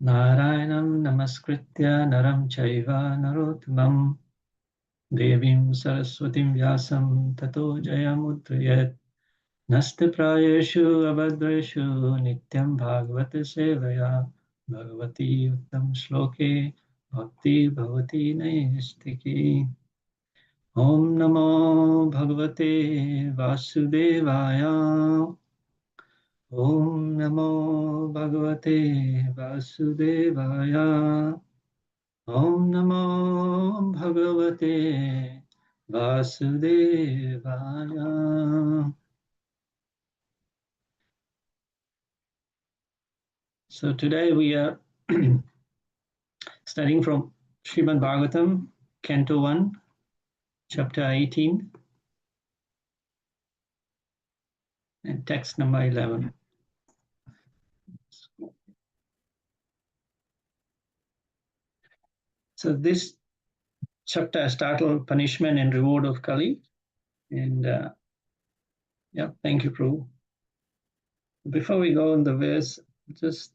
Narayanam namaskritya naram chaiva narottamam devim saraswatim vyasam tato jayamudriyat naste prayeshu abhadreshu nityam bhagavata sevaya bhagavati uttam shloke bhakti bhavati naistiki. Om namo bhagavate vasudevaya. Om namo bhagavate vasudevaya. Om namo bhagavate vasudevaya. So today we are studying from Srīmad Bhāgavatam, Canto 1, Chapter 18, and text number 11. So this chapter is titled Punishment and Reward of Kali. And yeah, thank you, Prabhu. Before we go on the verse, just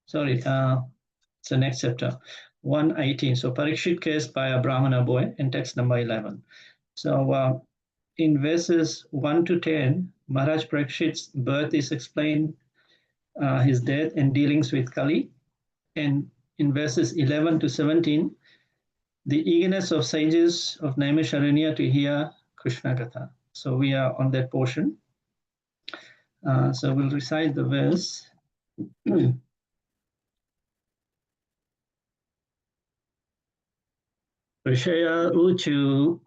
sorry, it's the next chapter, 118. So Parīkṣit case by a Brāhmaṇa boy in text number 11. So in verses 1 to 10, Mahārāja Parīkṣit's birth is explained, his death and dealings with Kali. And in verses 11 to 17, the eagerness of sages of Naimisharanya to hear Krishna Katha. So we are on that portion. So we'll recite the verse. Rishaya uchu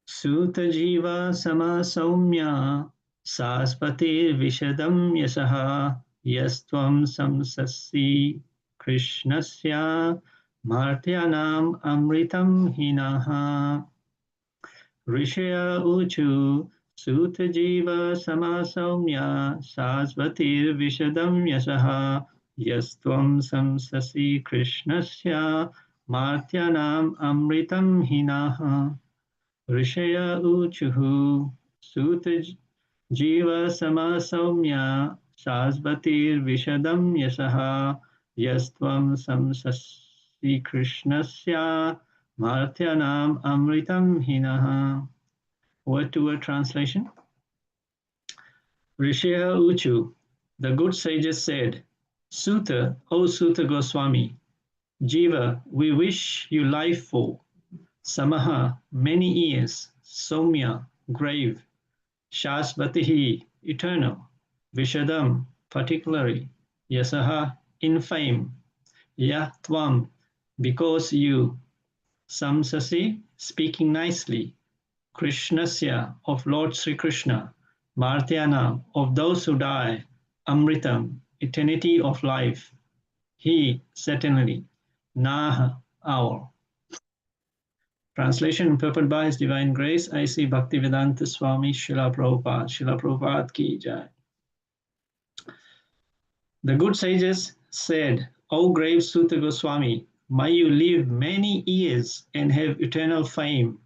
Sūta jiva sama saumya saspati vishadam yasaha yastvam samsasi krishnasya martyanam amritam hinaha. Rishaya uchu Sūta jiva sama saumya saspati vishadam yasaha yastvam samsasi krishnasya martyanam amritam hinaha. Rishaya uchuhu Sūta jiva sama saumya sasbatir vishadam yasaha yastvam samsasi krishnasya martyanam amritam hinaha. Word-to-word translation. Rishaya uchu, the good sages said, Sūta, O Sūta Goswami, Jiva, we wish you life full. Samaha, many years. Saumya, grave. Shasvatihi, eternal. Vishadam, particularly. Yasaha, in fame. Yah tvam, because you. Samsasi, speaking nicely. Krishnasya, of Lord Sri Krishna. Martyana, of those who die. Amritam, eternity of life. He, certainly. Naha, our. Translation and purport by His Divine Grace, I see Bhaktivedanta Swami Srila Prabhupada. Srila Prabhupada ki jai. The good sages said, O grave Sūta Goswami, may you live many years and have eternal fame,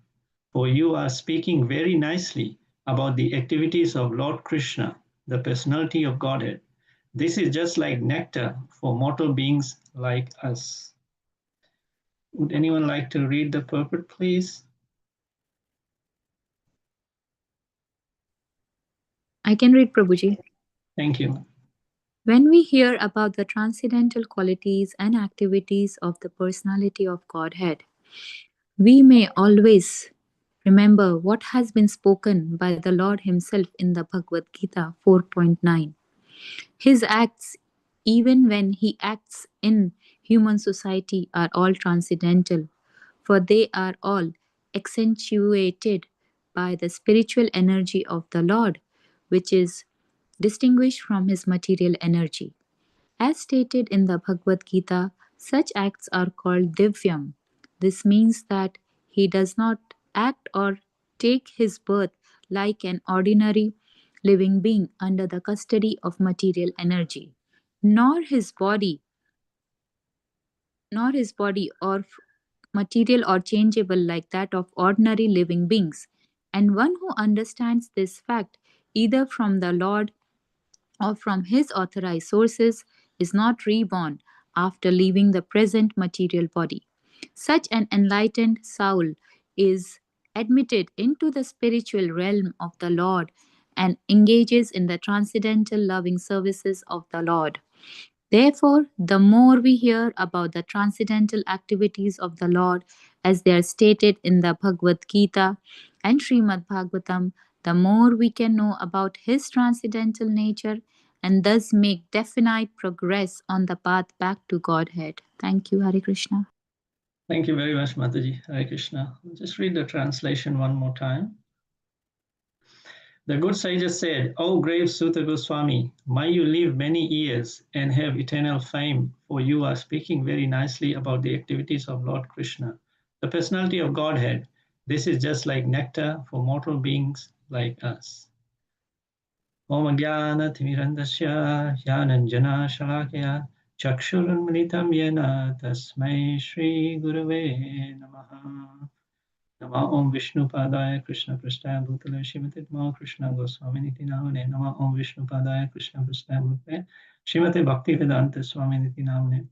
for you are speaking very nicely about the activities of Lord Krishna, the personality of Godhead. This is just like nectar for mortal beings like us. Would anyone like to read the purport, please? I can read, Prabhuji. Thank you. When we hear about the transcendental qualities and activities of the personality of Godhead, we may always remember what has been spoken by the Lord Himself in the Bhagavad Gita 4.9. His acts, even when He acts in human society, are all transcendental, for they are all accentuated by the spiritual energy of the Lord, which is distinguished from His material energy. As stated in the Bhagavad Gita, such acts are called divyam. This means that He does not act or take His birth like an ordinary living being under the custody of material energy, nor his body or material or changeable like that of ordinary living beings. And one who understands this fact, either from the Lord or from his authorized sources, is not reborn after leaving the present material body. Such an enlightened soul is admitted into the spiritual realm of the Lord and engages in the transcendental loving services of the Lord. Therefore, the more we hear about the transcendental activities of the Lord as they are stated in the Bhagavad Gita and Srīmad Bhāgavatam, the more we can know about his transcendental nature and thus make definite progress on the path back to Godhead. Thank you, Hare Krishna. Thank you very much, Mataji. Hare Krishna. Just read the translation one more time. The good sages said, "O great Sutta Goswami, may you live many years and have eternal fame, for you are speaking very nicely about the activities of Lord Krishna, the personality of Godhead. This is just like nectar for mortal beings like us." Om Jnana Timirandasya Jnananjana Shalakya Chakshurunmilitam Yena Tasmai Shri Gurave Namaha. Nama Om Vishnu Padaya Krishna Prasthaya Bhutale Srimate Mao Krishna Goswami Niti Namane. Nama Om Vishnu Padaya Krishna Prasthaya Bhutale Srimate Bhakti Vedanta Swami Niti Namane.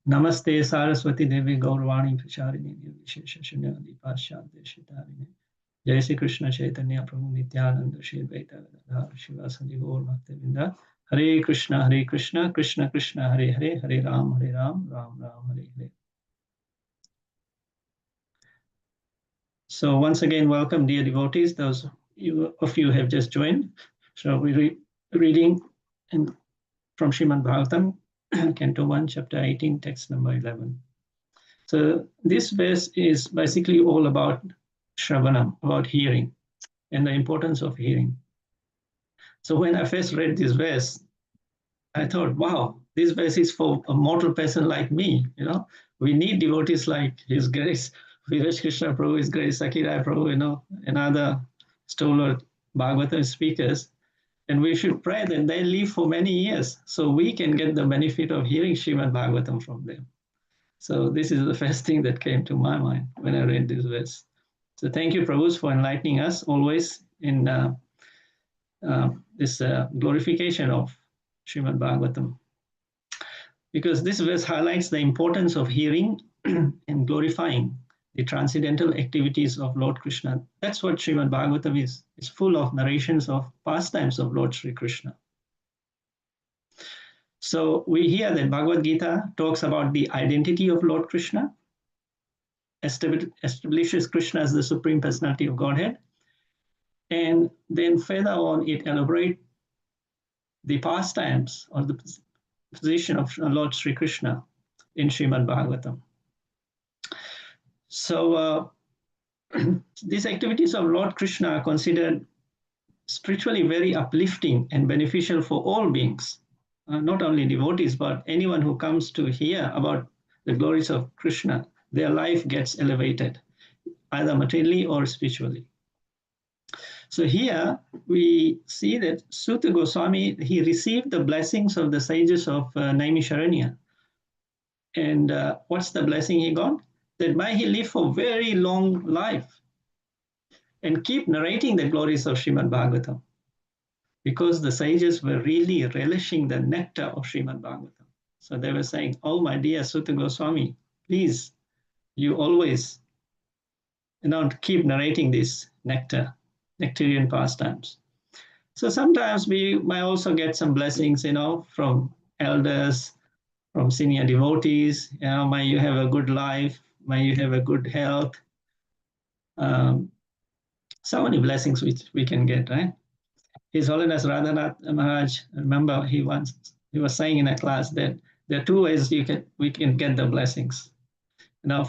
Namaste Saraswati Devi Gaurvani Pracharini Vishesha Shunyadi Paschadya Shitarini. Jai Sri Krishna Chaitanya Prabhu Nityananda Shri Advaita Gadadhar Shivasadi Gaur Bhaktivinda. Hare Krishna Krishna Krishna Hare Hare, Hare Ram Ram Ram Hare Hare. So once again, welcome, dear devotees. Those of you who have just joined. So we're reading from Srīmad Bhāgavatam, Canto 1, Chapter 18, text number 11. So this verse is basically all about Shravanam, about hearing, and the importance of hearing. So when I first read this verse, I thought, wow, this verse is for a mortal person like me. We need devotees like His Grace Viraj Krishna Prabhu, His Grace Sakirai Prabhu, and other stalwart Bhagavatam speakers. And we should pray that they live for many years so we can get the benefit of hearing Srīmad Bhāgavatam from them. So this is the first thing that came to my mind when I read this verse. So thank you, Prabhus, for enlightening us always in this glorification of Srīmad Bhāgavatam. Because this verse highlights the importance of hearing and glorifying the transcendental activities of Lord Krishna. That's what Srīmad Bhāgavatam is. It's full of narrations of pastimes of Lord Sri Krishna. So we hear that Bhagavad Gita talks about the identity of Lord Krishna, establishes Krishna as the Supreme Personality of Godhead, and then further on it elaborates the pastimes or the position of Lord Sri Krishna in Srīmad Bhāgavatam. So these activities of Lord Krishna are considered spiritually very uplifting and beneficial for all beings, not only devotees, but anyone who comes to hear about the glories of Krishna. Their life gets elevated, either materially or spiritually. So here we see that Sutta Goswami, he received the blessings of the sages of Naimisharanya. And what's the blessing he got? That may he live for very long life and keep narrating the glories of Srīmad Bhāgavatam, because the sages were really relishing the nectar of Srīmad Bhāgavatam. So they were saying, "Oh, my dear Sutta Goswami, please, you always keep narrating this nectarian pastimes." So sometimes we might also get some blessings, from elders, from senior devotees. May you have a good life, may you have a good health. So many blessings which we can get, right? His Holiness Radhanath Maharaj, remember he was saying in a class that there are two ways we can get the blessings.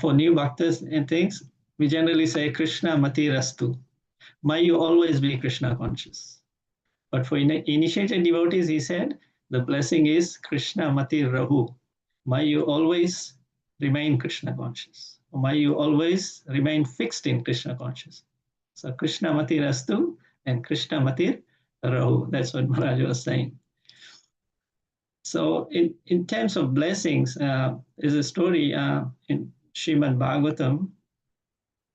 For new bhaktas and things, we generally say Krishna Mati Rastu. May you always be Krishna conscious. But for initiated devotees, he said, the blessing is Krishna Mati Rahu. May you always remain Krishna conscious. Or may you always remain fixed in Krishna conscious. So Krishna Mati Rastu and Krishna Mati Rahu. That's what Mahārāja was saying. So in terms of blessings, there's a story in Srīmad Bhāgavatam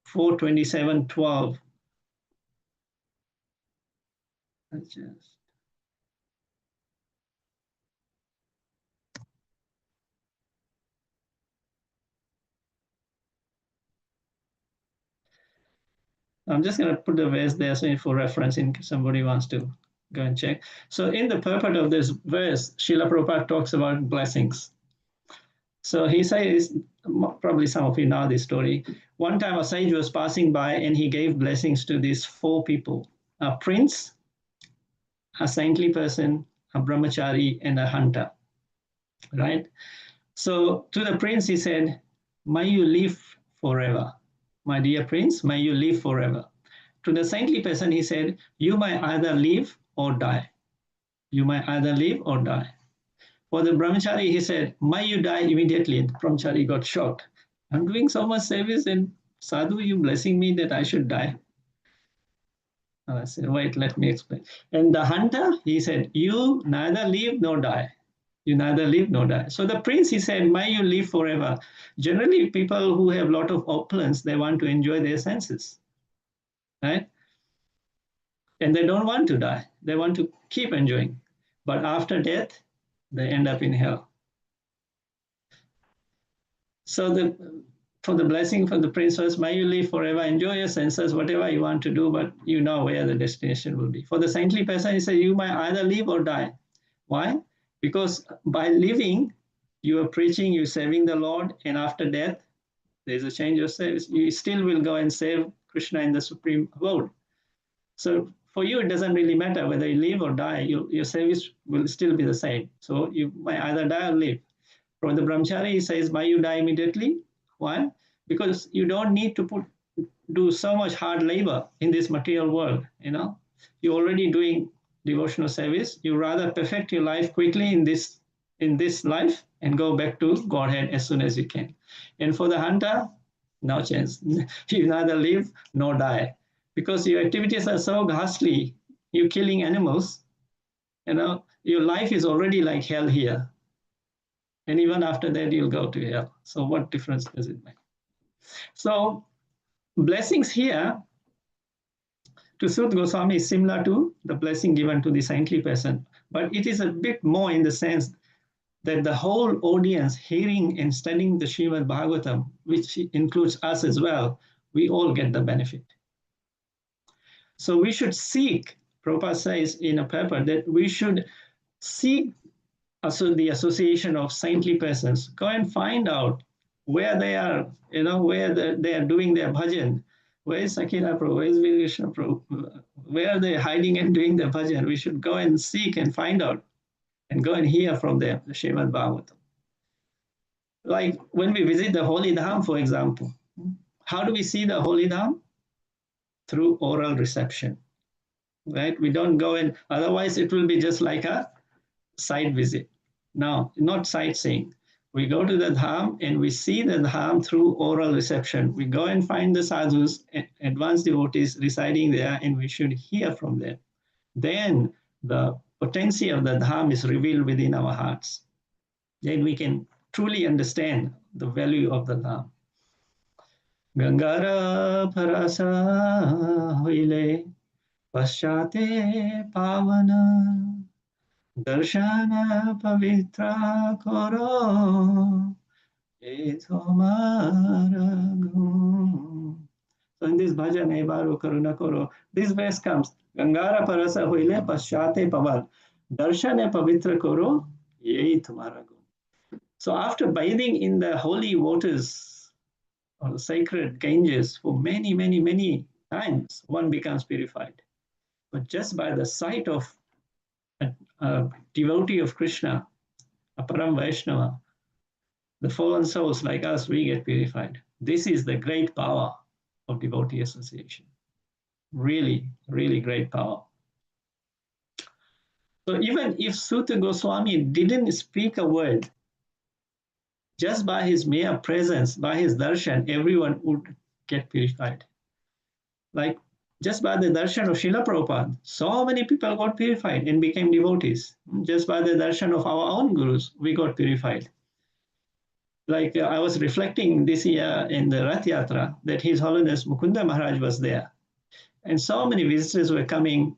4:27-12. I'm just going to put the verse there so for reference in case somebody wants to go and check. So in the purport of this verse, Srila Prabhupada talks about blessings. So he says, probably some of you know this story. One time a sage was passing by and he gave blessings to these 4 people, a prince, a saintly person, a brahmachari, and a hunter, right? So to the prince, he said, may you live forever. My dear prince, may you live forever. To the saintly person, he said, you may either live or die. You may either live or die. For the brahmachari, he said, may you die immediately. The brahmachari got shocked. I'm doing so much service and sadhu, you blessing me that I should die. I said, wait, let me explain. And the hunter, he said, you neither live nor die. You neither live nor die. So the prince, he said, may you live forever. Generally, people who have a lot of opulence, they want to enjoy their senses, right? And they don't want to die. They want to keep enjoying. But after death, they end up in hell. So for the blessing for the prince was, may you live forever, enjoy your senses, whatever you want to do, but you know where the destination will be. For the saintly person, he said, you might either live or die. Why? Because by living, you are preaching, you're serving the Lord, and after death, there's a change of service. You still will go and serve Krishna in the supreme abode. So for you, it doesn't really matter whether you live or die, your service will still be the same. So you might either die or live. For the brahmachari, he says, may you die immediately. Why? Because you don't need to do so much hard labor in this material world. You're already doing devotional service. You rather perfect your life quickly in this life and go back to Godhead as soon as you can. And for the hunter, no chance. You neither live nor die. Because your activities are so ghastly, you're killing animals, your life is already like hell here. And even after that, you'll go to hell. So what difference does it make? So blessings here to Sut Goswami is similar to the blessing given to the saintly person, but it is a bit more in the sense that the whole audience hearing and studying the Srimad Bhagavatam, which includes us as well, we all get the benefit. So we should seek, Prabhupada says in a paper, that we should seek the association of saintly persons. Go and find out where they are, where they are doing their bhajan. Where is Sakina Prabhu? Where is Krishna Prabhu? Where are they hiding and doing their bhajan? We should go and seek and find out and go and hear from them, the Srimad Bhagavatam. Like when we visit the Holy Dham, for example, how do we see the Holy Dham? Through oral reception, right? We don't go in, otherwise it will be just like a site visit. No, not sightseeing. We go to the Dham and we see the Dham through oral reception. We go and find the sadhus, advanced devotees residing there, and we should hear from them. Then the potency of the Dham is revealed within our hearts. Then we can truly understand the value of the Dham. Gangara parasa hoile paschate pavana darshana pavitra koro etomaragu. So in this bhajan ebaru karuna koro, this verse comes, Gangara parasa hoile paschate pavan darshana pavitra koro etomaragu. So after bathing in the holy waters or the sacred Ganges for many, many, many times, one becomes purified. But just by the sight of a devotee of Krishna, a Param Vaishnava, the fallen souls like us, we get purified. This is the great power of devotee association. Really, really great power. So even if Sutta Goswami didn't speak a word, just by his mere presence, by his darshan, everyone would get purified. Like just by the darshan of Srila Prabhupada, so many people got purified and became devotees. Just by the darshan of our own gurus, we got purified. Like I was reflecting this year in the Rath Yatra that His Holiness Mukunda Maharaj was there. And so many visitors were coming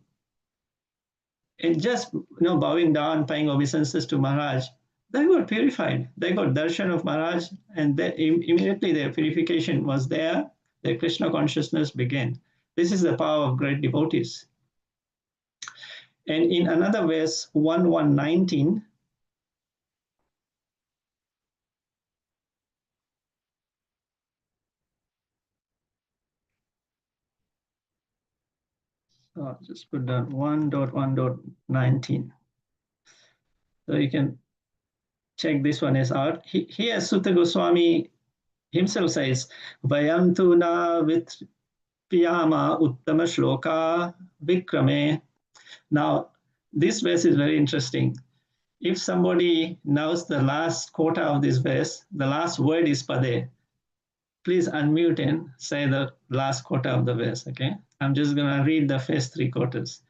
And just bowing down, paying obeisances to Maharaj, they got purified. They got darshan of Maharaj, and immediately their purification was there. Their Krishna consciousness began. This is the power of great devotees. And in another verse, 1:19, so just put down 1.1.19. So you can check this one as out. Here, Sutta Goswami himself says, Vayam tu na vitpiyama uttama shloka vikrame. Now, this verse is very interesting. If somebody knows the last quarter of this verse, the last word is pade. Please unmute and say the last quarter of the verse, okay? I'm just going to read the first 3 quarters.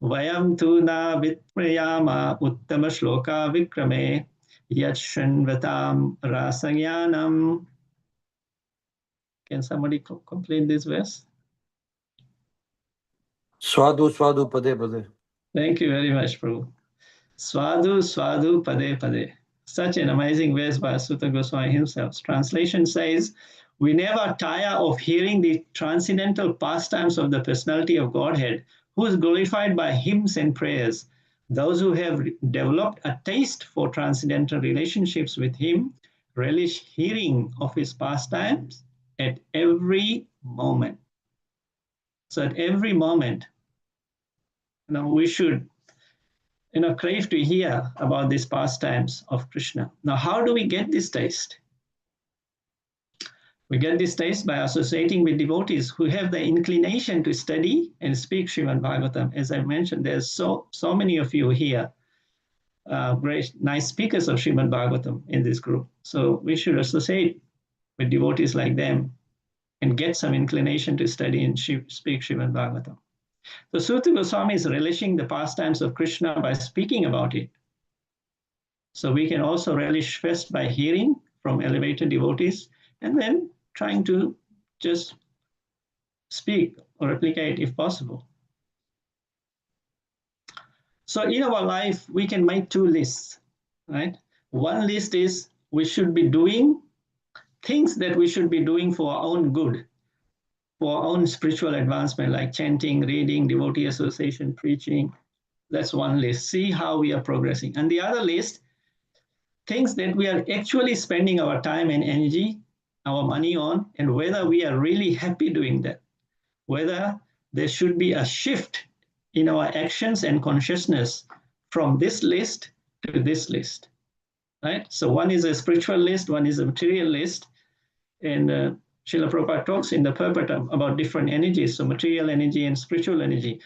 Vayam tu na vitpriyama uttama shloka vikrame yachanvatam rasagyanam. Can somebody complete this verse? Swadu, swadu, pade, pade. Thank you very much, Prabhu. Swadu, swadu, pade, pade. Such an amazing verse by Sutta Goswami himself. Translation says, we never tire of hearing the transcendental pastimes of the personality of Godhead, who is glorified by hymns and prayers. Those who have developed a taste for transcendental relationships with him relish hearing of his pastimes at every moment. So at every moment, we should crave to hear about these pastimes of Krishna. Now, how do we get this taste? We get this taste by associating with devotees who have the inclination to study and speak Srimad Bhagavatam. As I mentioned, there's so many of you here, great, nice speakers of Srimad Bhagavatam in this group. So we should associate with devotees like them and get some inclination to study and speak Srimad Bhagavatam. So Sutta Goswami is relishing the pastimes of Krishna by speaking about it. So we can also relish first by hearing from elevated devotees and then trying to just speak or replicate if possible. So in our life, we can make 2 lists, right? One list is we should be doing things that we should be doing for our own good, for our own spiritual advancement, like chanting, reading, devotee association, preaching. That's one list. See how we are progressing. And the other list, things that we are actually spending our time and energy, our money on, and whether we are really happy doing that, whether there should be a shift in our actions and consciousness from this list to this list, right? So one is a spiritual list, one is a material list, and Srila Prabhupada talks in the purport about different energies, so material energy and spiritual energy.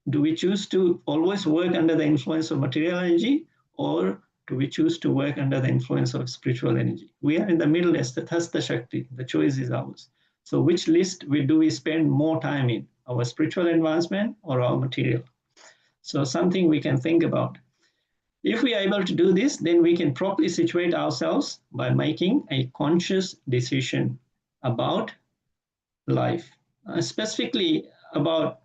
Do we choose to always work under the influence of material energy, or do we choose to work under the influence of spiritual energy? We are in the middle as the Tathastha Shakti. The choice is ours. So which list do we spend more time in? Our spiritual advancement or our material? So something we can think about. If we are able to do this, then we can properly situate ourselves by making a conscious decision about life, specifically about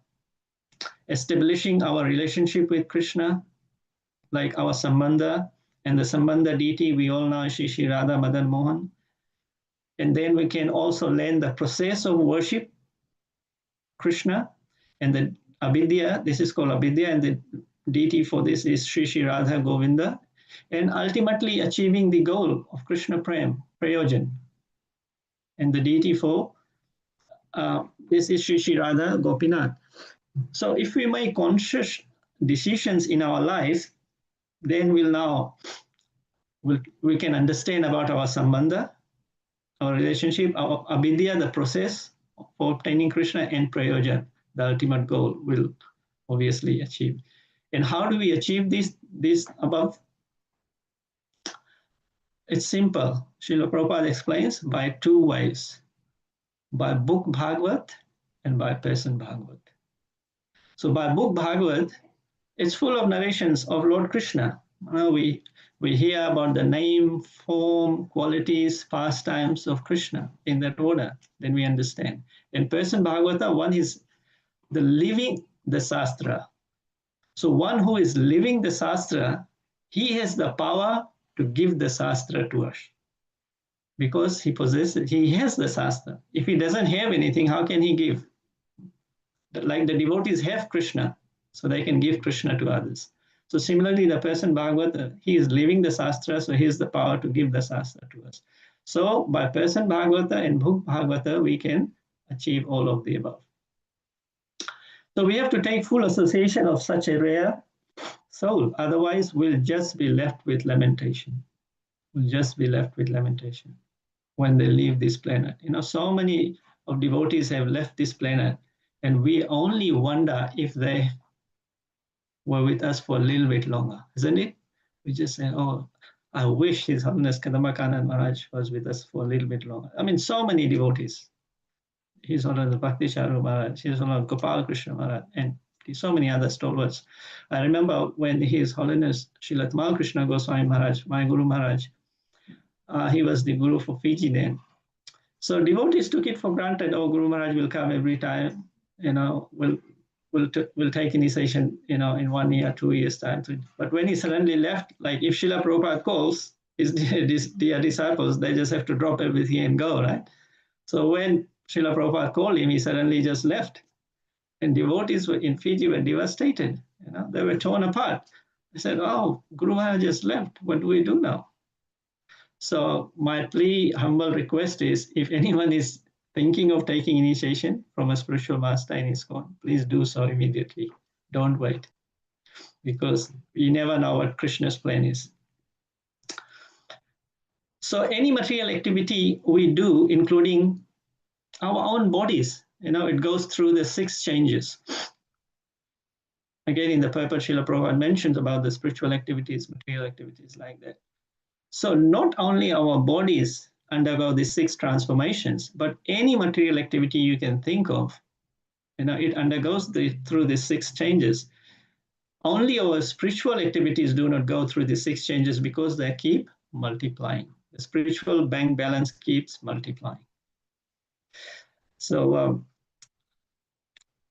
establishing our relationship with Krishna, like our Sambandha, and the Sambandha deity we all know, Shri Radha Madan Mohan. And then we can also learn the process of worship Krishna, and the Abhidya, this is called Abhidya, and the deity for this is Shri Radha Govinda, and ultimately achieving the goal of Krishna Prem, Prayojan. And the deity for this is Shri Radha Gopinath. So if we make conscious decisions in our life, then we can understand about our Sambandha, our relationship, our Abhidya, the process for obtaining Krishna, and Prayojan, the ultimate goal, will obviously achieve. And how do we achieve this above? It's simple. Srila Prabhupada explains by 2 ways, by book Bhagavat and by person Bhagavat. So by book Bhagavat, it's full of narrations of Lord Krishna. We hear about the name, form, qualities, pastimes of Krishna in that order, then we understand. In person Bhagavata, one is the living the Shastra. So one who is living the Shastra, he has the power to give the Shastra to us. Because he possesses, he has the Shastra. If he doesn't have anything, how can he give? Like the devotees have Krishna, so they can give Krishna to others. So similarly, the person Bhagavata, he is living the Shastra, so he has the power to give the Shastra to us. So by person Bhagavata and book Bhagavata, we can achieve all of the above. So we have to take full association of such a rare soul. Otherwise, we'll just be left with lamentation. We'll just be left with lamentation when they leave this planet. You know, so many of devotees have left this planet, and we only wonder if they were with us for a little bit longer, isn't it? We just say, oh, I wish His Holiness Kadambakanan Maharaj was with us for a little bit longer. I mean, so many devotees. His Holiness Bhakti Charu Maharaj, His Holiness Gopal Krishna Maharaj, and so many other stalwarts. I remember when His Holiness Srila Tamal Krishna Goswami Maharaj, my Guru Maharaj, he was the Guru for Fiji then. So devotees took it for granted, oh, Guru Maharaj will come every time, you know, will take initiation, you know, in 1 year, 2 years time. But when he suddenly left, like if Srila Prabhupada calls his dear disciples, they just have to drop everything and go, right? So when Srila Prabhupada called him, he suddenly just left. And devotees in Fiji were devastated, you know, they were torn apart. They said, oh, Guru Maharaj just left, what do we do now? So my plea, humble request is, if anyone is thinking of taking initiation from a spiritual master in ISKCON, please do so immediately. Don't wait, because we never know what Krishna's plan is. So any material activity we do, including our own bodies, you know, it goes through the 6 changes. Again, in the purport, Srila Prabhupada mentions about the spiritual activities, material activities like that. So not only our bodies undergo these 6 transformations, but any material activity you can think of, you know, it undergoes through these 6 changes. Only our spiritual activities do not go through the 6 changes because they keep multiplying. The spiritual bank balance keeps multiplying. So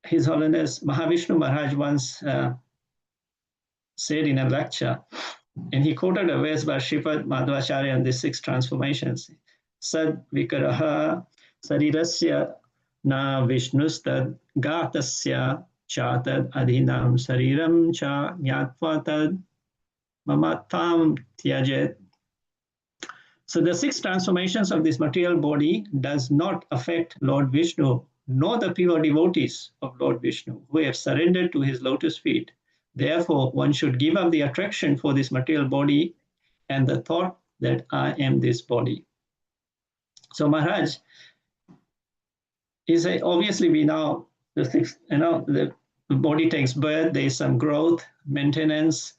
His Holiness Mahavishnu Maharaj once said in a lecture, and he quoted a verse by Sripad Madhvacharya on the 6 transformations. Sad vikaraha sarirasya na vishnustad gatasya chatad adhinam sariram cha nyatvatad mamatam tyajet. So the 6 transformations of this material body does not affect Lord Vishnu, nor the pure devotees of Lord Vishnu who have surrendered to his lotus feet. Therefore, one should give up the attraction for this material body and the thought that I am this body. So Maharaj, he said, obviously we know the 6, you know, the body takes birth, there is some growth, maintenance,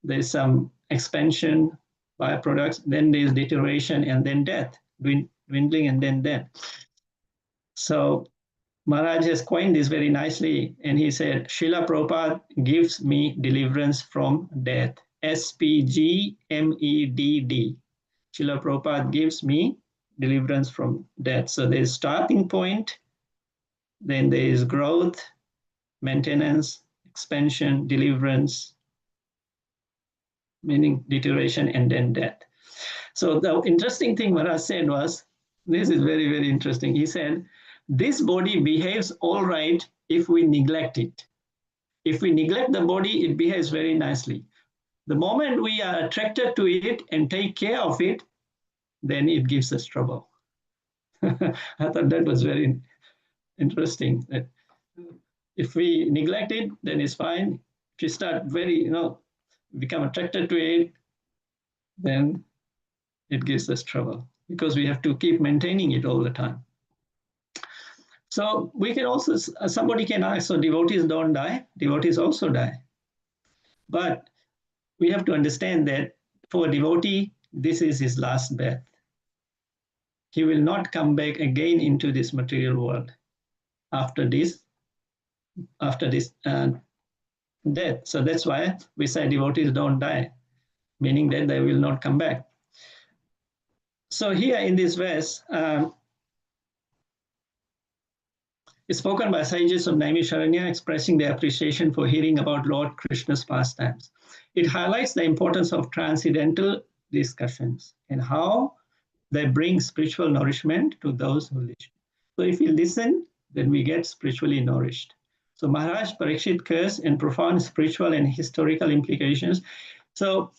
there is some expansion, byproducts, then there is deterioration, and then death, dwindling, and then death. So Maharaj has coined this very nicely, and he said, Srila Prabhupada gives me deliverance from death. SPGMEDD. Srila Prabhupada gives me deliverance from death. So there is starting point, then there is growth, maintenance, expansion, deliverance, meaning deterioration, and then death. So the interesting thing Maharaj said was, this is very, very interesting. He said, this body behaves all right if we neglect it. If we neglect the body, it behaves very nicely. The moment we are attracted to it and take care of it, then it gives us trouble. I thought that was very interesting. That if we neglect it, then it's fine. If you start become attracted to it, then it gives us trouble because we have to keep maintaining it all the time. So we can also, somebody can ask, so devotees don't die, devotees also die. But we have to understand that for a devotee, this is his last breath. He will not come back again into this material world after this death. So that's why we say devotees don't die, meaning that they will not come back. So here in this verse, is spoken by sages of Naimisharanya expressing their appreciation for hearing about Lord Krishna's pastimes. It highlights the importance of transcendental discussions and how they bring spiritual nourishment to those who listen. So if we listen, then we get spiritually nourished. So Maharaj Parīkṣit curse and profound spiritual and historical implications. So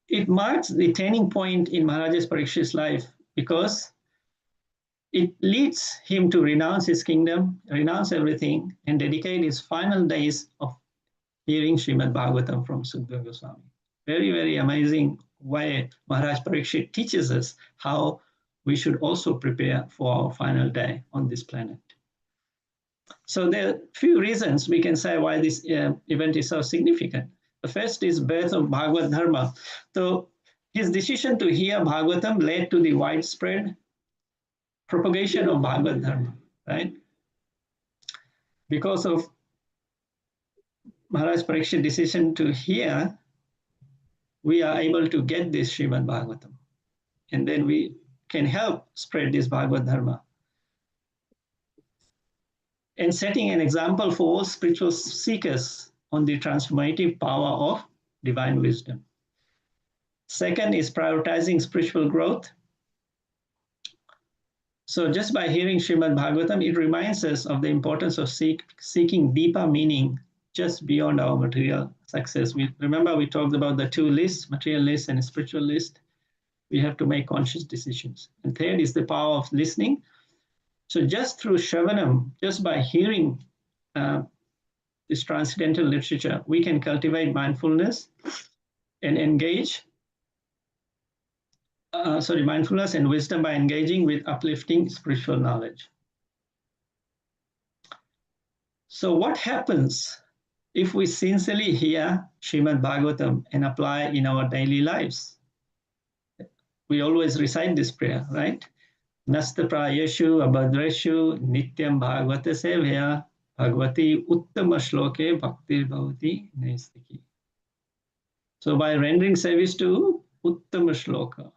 it marks the turning point in Maharaj Parīkṣit's life because it leads him to renounce his kingdom, renounce everything, and dedicate his final days of hearing Srīmad Bhāgavatam from Sukadeva Goswami. Very, very amazing way Maharaj Parīkṣit teaches us how we should also prepare for our final day on this planet. So there are a few reasons we can say why this event is so significant. The first is birth of Bhagavad Dharma. So his decision to hear Bhagavatam led to the widespread propagation of Bhagavad Dharma, right? Because of Maharaj Parīkṣit's decision to hear, we are able to get this Srīmad Bhāgavatam. And then we can help spread this Bhagavad Dharma. And setting an example for all spiritual seekers on the transformative power of divine wisdom. Second is prioritizing spiritual growth. So just by hearing Srīmad Bhāgavatam, it reminds us of the importance of seeking deeper meaning just beyond our material success. Remember we talked about the two lists, material list and spiritual list. We have to make conscious decisions. And third is the power of listening. So just through Shravanam, just by hearing this transcendental literature, we can cultivate mindfulness and engage, mindfulness and wisdom by engaging with uplifting spiritual knowledge. So what happens if we sincerely hear Srīmad Bhāgavatam and apply in our daily lives? We always recite this prayer, right? Nasta prayeshu abhadreshu nityam bhagavata sevya bhagavati uttama shloke bhaktir bhavati naistiki. So by rendering service to uttama shloka,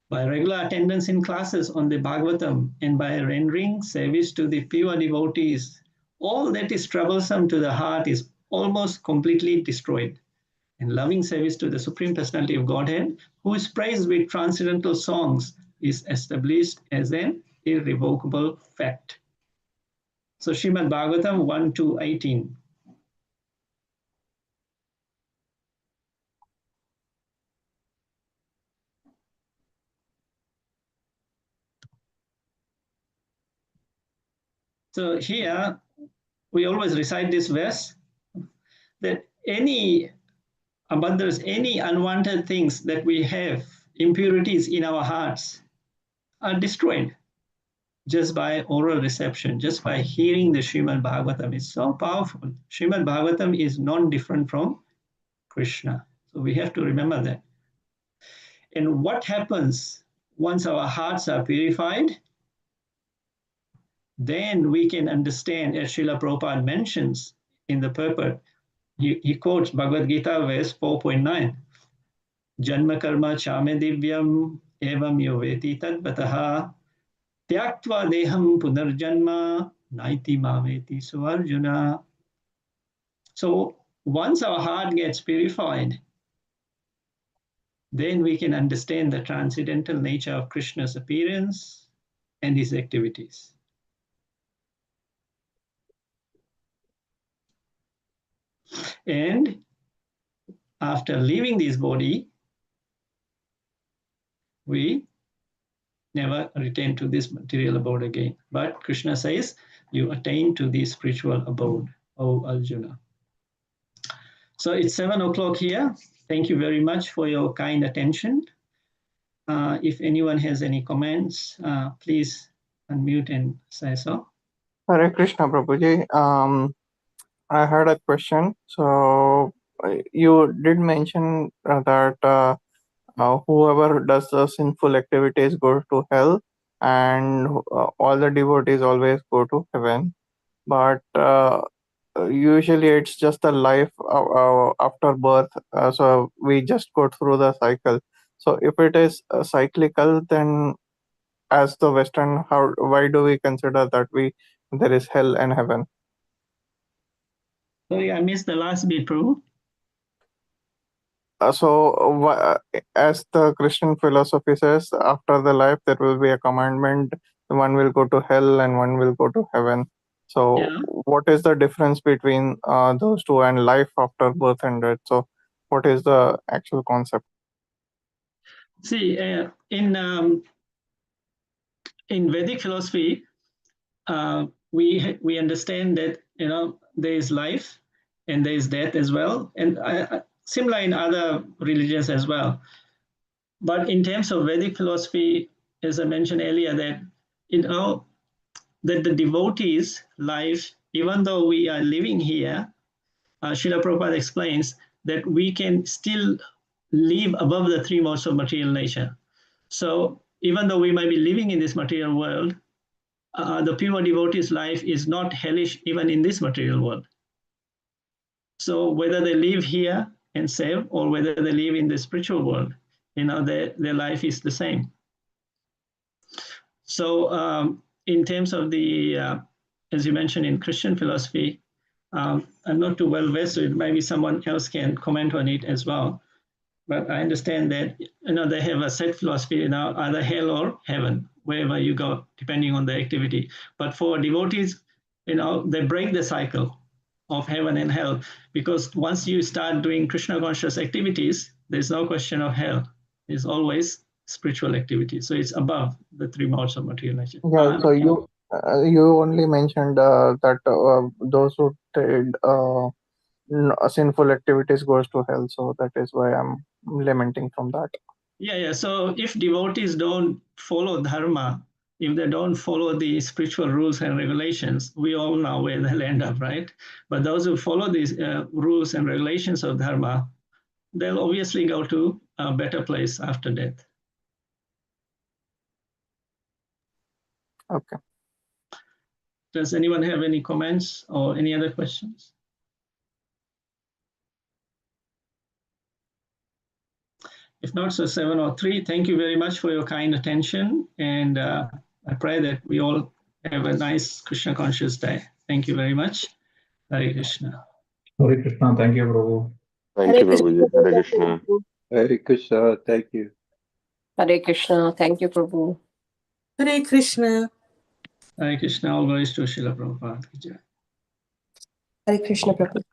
by regular attendance in classes on the Bhagavatam, and by rendering service to the pure devotees, all that is troublesome to the heart is almost completely destroyed. And loving service to the Supreme Personality of Godhead, who is praised with transcendental songs, is established as an irrevocable fact. So Srīmad Bhāgavatam 1-18. So here, we always recite this verse, that any abundance, any unwanted things that we have, impurities in our hearts, are destroyed just by oral reception, just by hearing the Srīmad Bhāgavatam. It's so powerful. Srīmad Bhāgavatam is non-different from Krishna. So we have to remember that. And what happens once our hearts are purified? Then we can understand, as Srila Prabhupada mentions in the purport, he quotes Bhagavad Gita verse 4.9. Janma karma chame divyam evam yoveti tadvataha tyaktva deham punarjanma naiti mameti suarjuna. So once our heart gets purified, then we can understand the transcendental nature of Krishna's appearance and his activities. And after leaving this body, we never return to this material abode again. But Krishna says, you attain to the spiritual abode, O Arjuna. So it's 7 o'clock here. Thank you very much for your kind attention. If anyone has any comments, please unmute and say so. Hare Krishna, Prabhuji. I had a question. So you did mention that whoever does the sinful activities goes to hell, and all the devotees always go to heaven. But usually it's just a life after birth. So we just go through the cycle. So if it is cyclical, then as the Western, why do we consider that there is hell and heaven? Sorry, I missed the last bit, Prabhu. As the Christian philosophy says, after the life there will be a commandment. One will go to hell and one will go to heaven. So, Yeah. what is the difference between those two and life after birth and death? So, what is the actual concept? See, in Vedic philosophy, we understand that there is life and there is death as well, and similar in other religions as well. But in terms of Vedic philosophy, as I mentioned earlier, that that the devotees' life, even though we are living here, Srila Prabhupada explains that we can still live above the three modes of material nature. So even though we might be living in this material world, the pure devotee's life is not hellish even in this material world. So whether they live here and save or whether they live in the spiritual world, their life is the same. So in terms of the, as you mentioned in Christian philosophy, I'm not too well versed, so it maybe someone else can comment on it as well. But I understand that they have a set philosophy, either hell or heaven, wherever you go, depending on the activity. But for devotees, they break the cycle of heaven and hell, because once you start doing Krishna conscious activities, there's no question of hell. It's always spiritual activity. So it's above the three modes of material nature. Yeah. So you only mentioned that those who did sinful activities goes to hell. So that is why I'm lamenting from that. Yeah. So if devotees don't follow dharma, if they don't follow the spiritual rules and regulations, we all know where they'll end up, right? But those who follow these rules and regulations of dharma, they'll obviously go to a better place after death. Okay. Does anyone have any comments or any other questions? If not, so 7:03. Thank you very much for your kind attention. And I pray that we all have a nice Krishna conscious day. Thank you very much. Hare Krishna. Hare Krishna, thank you, Prabhu. Thank you, Prabhuji. Hare Krishna. Hare Krishna, thank you. Hare Krishna. Thank you, Prabhu. Hare Krishna. Hare Krishna. All glories to Srila Prabhupada. Hare Krishna, Prabhu.